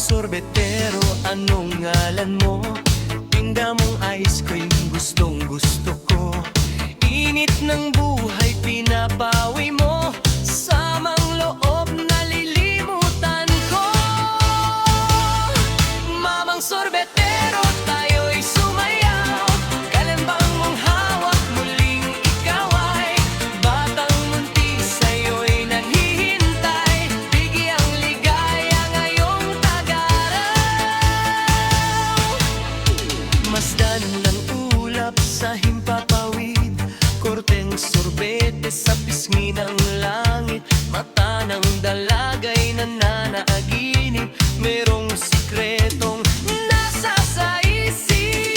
sorbetero, anong ngalan mo? Tinda mong ice cream, gustong gusto ko. Init ng buhay, pinapawi mo. Samang loob, nalilimutan ko. Mamang sorbetero, tayo'y sumayaw. Kailan bang mong hawak, muling ikaw ay batang muntis, sa'yo'y naghihintay. Bigyang ligaya ngayong tagaraw. Masdan ng ulap sa himpapawid, korteng sorbete sa pisngi ng langit. Mata ng dalagay nananaginip, merong sikretong nasa sa isip.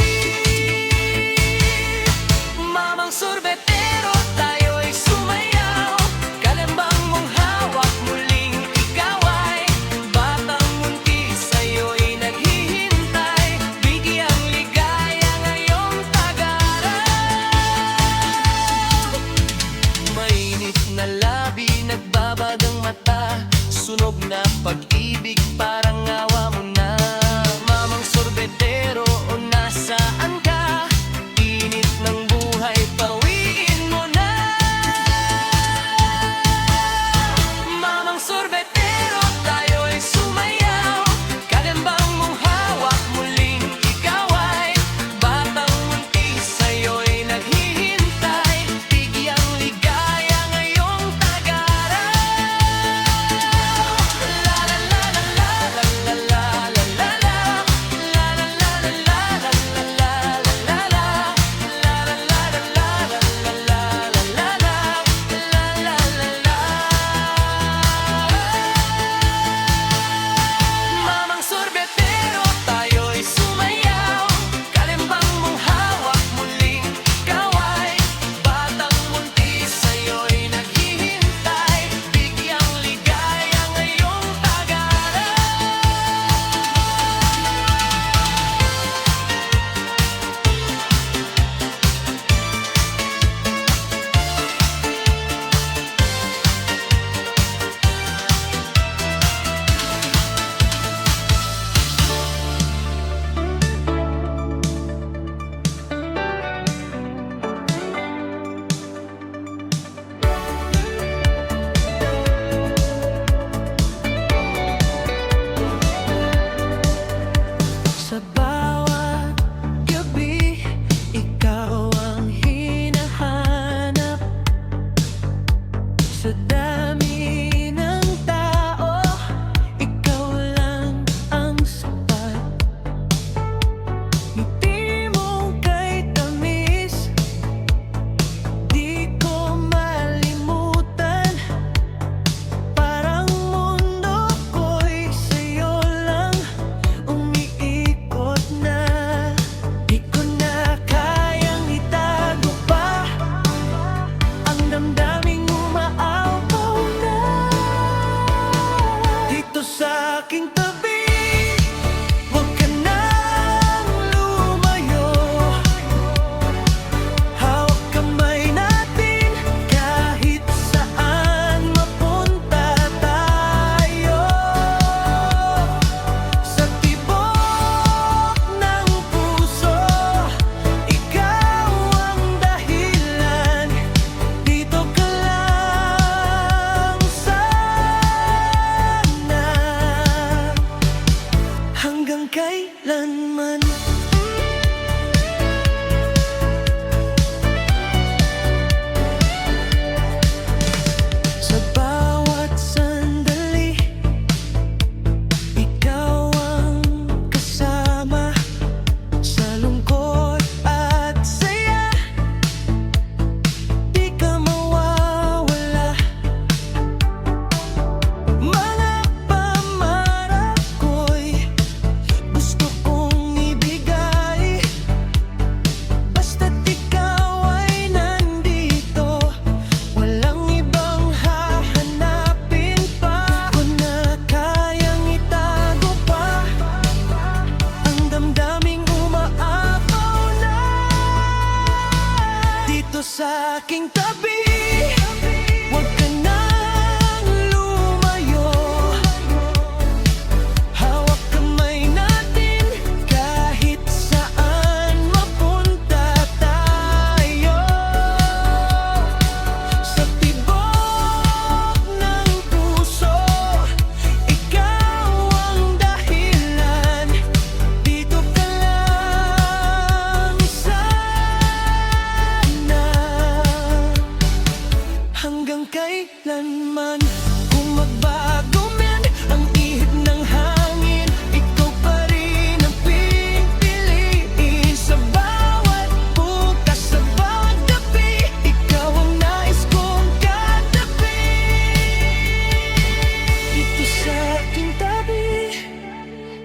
Mamang sorbetero, tayo'y sumayaw. Kailan bang mong hawak, muling ikaw ay batang muntis, sa'yo'y naghihintay. Bigyang ligaya ngayong tagaraw. Mainit na labi, nagbabagang mata, sunog na pag-ibig, parang awa mo na. Mamang sorbetero, o nasaan ka? Init ng buhay, pawiin mo na. Mamang sorbetero, tayo'y sumayaw. Kailan bang mong hawak, muling ikaw ay batang muntis, sa'yo'y naghihintay. Bigyang ligaya ngayong tagaraw. La la la la la la la la la la la. La la la la la la la la la la. La la la la la la la la la la. La la la la. Mamang sorbetero, tayo'y sumayaw. Kailan bang mong hawak, muling ikaw ay batang muntis, sa'yo'y naghihintay. Bigyang ligaya ngayong tagaraw. Sa bawat gabi, ikaw ang hinahanap. Sa dami ng tao, ikaw lang ang sapat. Ngiti mong kay tamis, di ko malimutan. Parang mundo ko'y sa'yo lang umiikot na. Di ko na kayang itago pa ang damdaming umaapaw na. Dito sa aking tabi, huwag ka nang lumayo. Hawak kamay natin, kahit saan mapunta tayo. Sa tibok ng puso, ikaw ang dahilan. Dito ka lang sana, hanggang kailanman. Sa bawat sandali, ikaw ang kasama. Sa lungkot at saya, di ka mawawala. Mga pangarap ko'y gusto kong ibigay, basta't ikaw ay nandito. Walang ibang hahanapin pa. Di ko na kayang itago pa ang damdaming umaapaw na. Dito sa aking tabi, huwag ka nang lumayo. Hawak kailanman. Kung magbago man ang ihip ng hangin, ikaw pa rin ang pipiliin. Sa bawat bukas, sa bawat gabi, ikaw ang nais kong katabi. Dito sa aking tabi,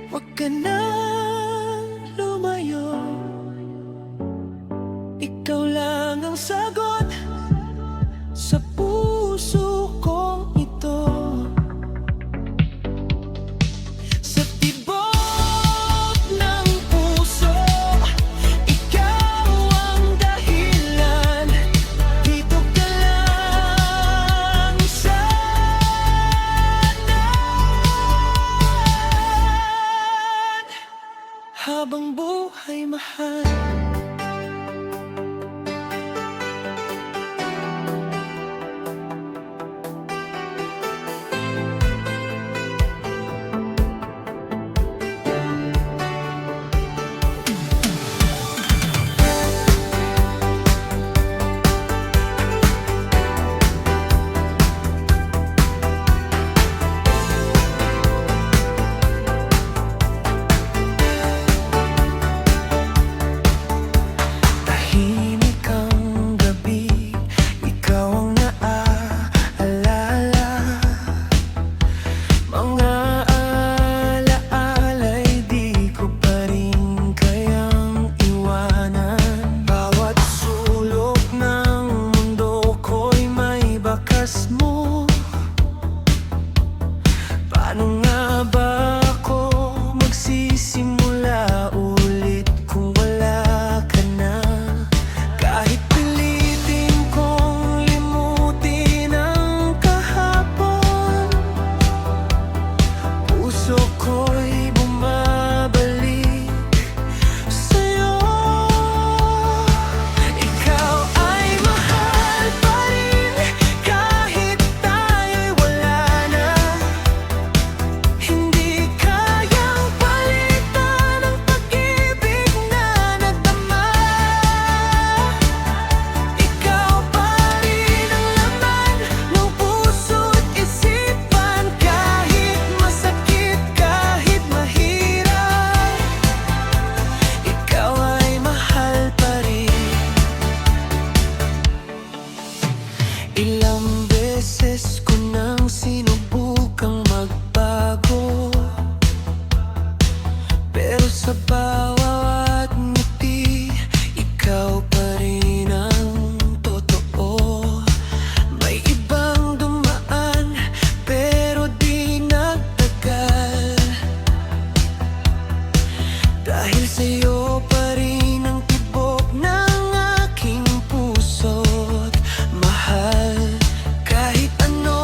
huwag ka nang lumayo. Ikaw lang ang sagot sa puso kong ito. Sa tibok ng puso, ikaw ang dahilan. Dito ka lang sana'n, habang buhay mahal. Tahimik ang gabi, ikaw ang naaalala. Mga alaala'y di ko pa rin kayang iwanan. Bawat sulok ng mundo ko'y may bakas mo. Paano nga ba ako magsisimula ulit kung wala ka na? Kahit pilitin kong limutin ang kahapon, puso ko'y bumabalik sa'yo. Ikaw ay mahal pa rin kahit tayo'y wala na. Hindi kayang palitan ang pag-ibig na nagdama. Ikaw pa rin ang laman ng puso't isipan. Kahit masakit, kahit mahirap, ikaw ay mahal pa rin. Ilang beses ko nang sinubukang magbago, pero sa bawat ngiti, ikaw pa rin ang totoo. May ibang dumaan, pero di nagtagal. Dahil sa'yo pa rin ang tibok ng aking puso't mahal. Kahit ano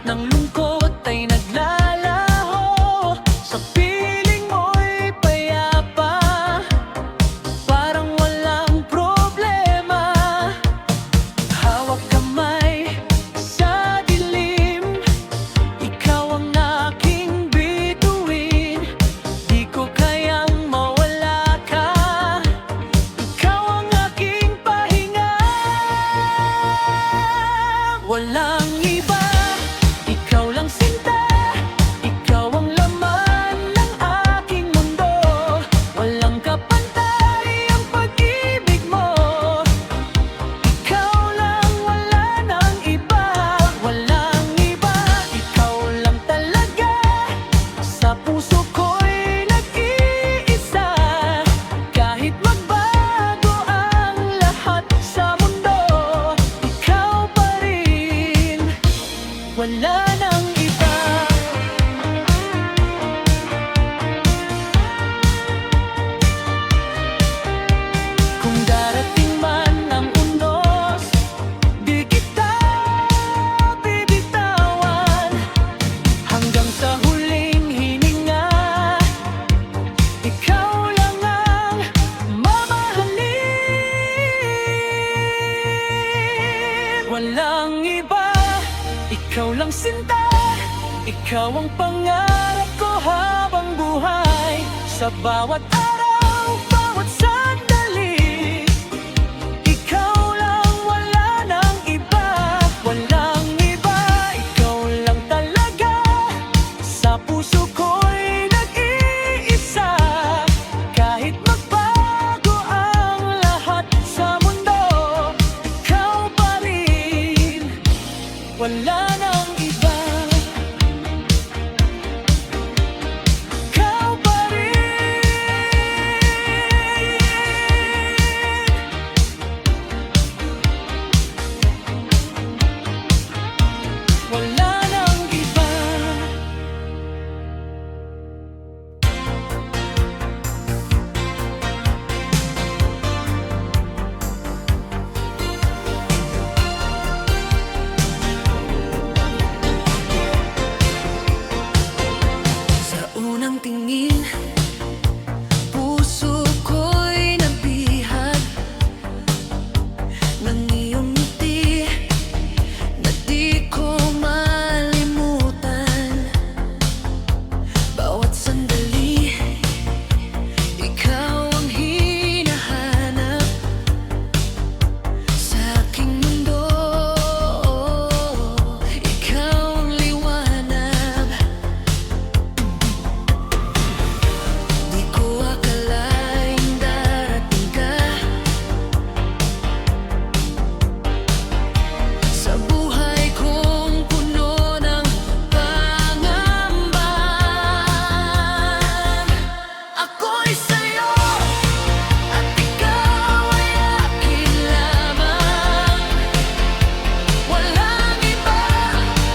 ng lungkot ay naglalaho. Sa piling mo'y payapa, parang walang problema. Hawak kamay sa dilim, ikaw ang aking bituin. Di ko kayang mawala ka, ikaw ang aking pahinga. Walang iba, ikaw lang sinta, ikaw ang laman ng aking mundo. Walang kapantay ang pag-ibig mo, ikaw lang, wala nang iba. Walang iba, ikaw lang talaga, sa puso ko'y nag-iisa. Kahit magbago ang lahat sa mundo, ikaw pa rin, wala nang iba. Kung darating man ang unos, di kita bibitawan. Hanggang sa huling hininga, ikaw lang ang mamahalin. Walang iba, ikaw lang sinta, ikaw ang pangarap ko habang buhay. Sa bawat araw, bawat sandali, ikaw lang, wala nang iba. Walang iba, ikaw lang talaga, sa puso ko'y nag-iisa. Kahit magbago ang lahat sa mundo, ikaw pa rin, wala nang iba. Ikaw pa rin, wala nang iba. Sa unang tingin, puso ko'y nabihag ng iyong ngiti na di ko malimutan. Bawat sandali, ikaw ang hinahanap sa aking mundo. Ikaw ang liwanag. Di ko akalaing darating ka sa buhay kong puno ng pangamba. Ako'y sa'yo at ikaw ay akin lamang. Walang iba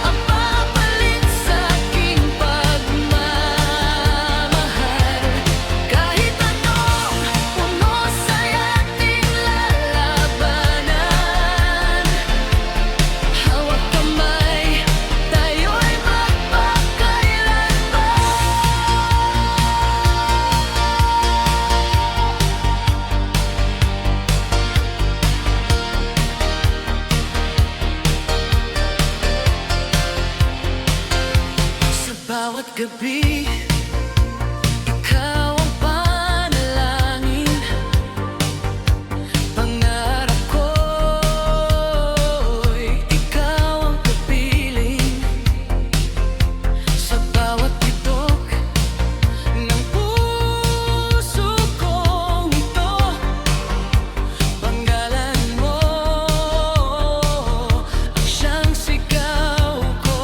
ang papalit sa aking pagmamahal. Kahit anong unos ay ating lalabanan. Hawak kamay, tayo'y magpakailanman. Sa bawat gabi, ikaw ang panalangin. Pangarap ko'y ikaw ang kapiling. Sa bawat pitok ng puso kong ito, panggalan mo ang siyang sigaw ko.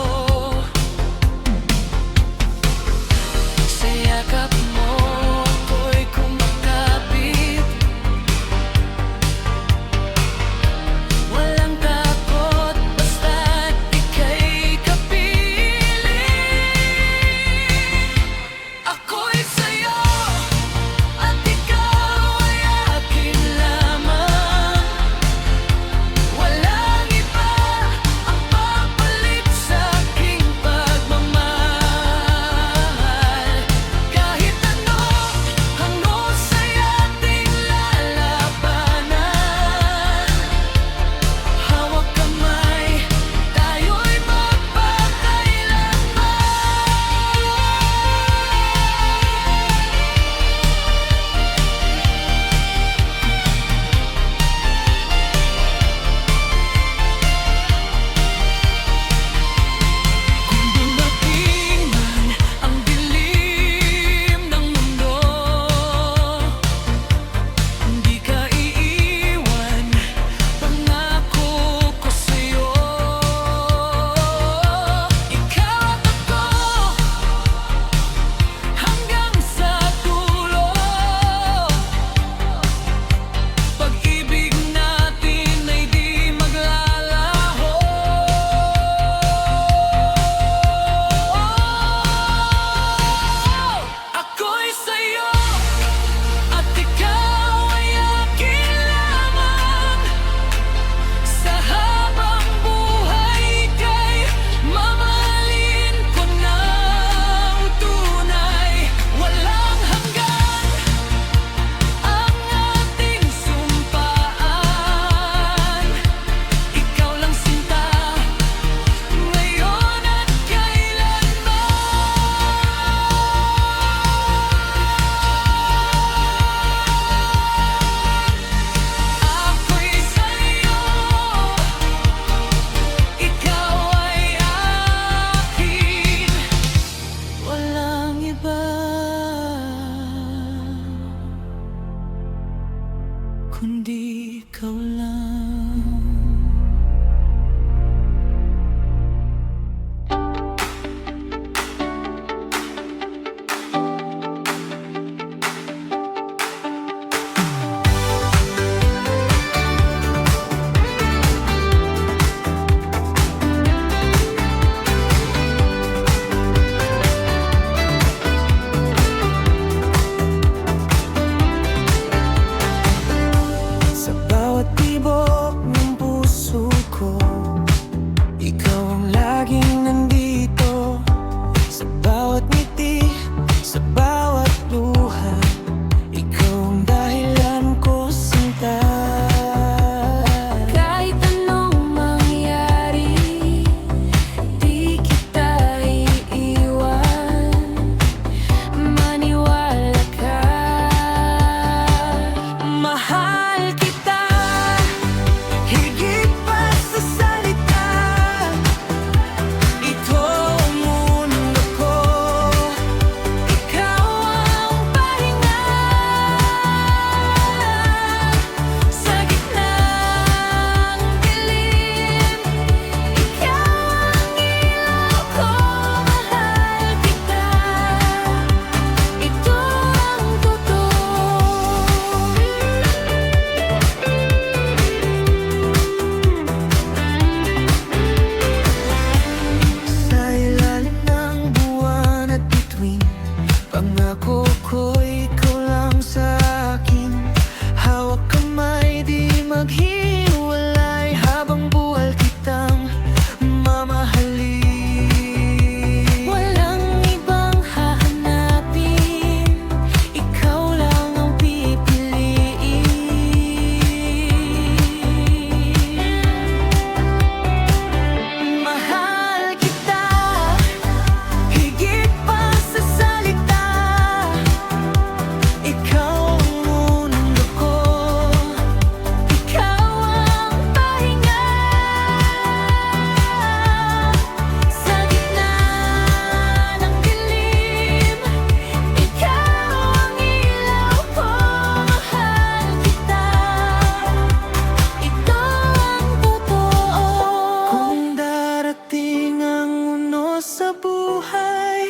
buhay,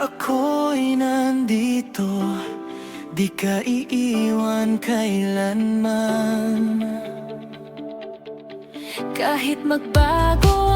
ako'y nandito, di ka iiwan kailanman. Kahit magbago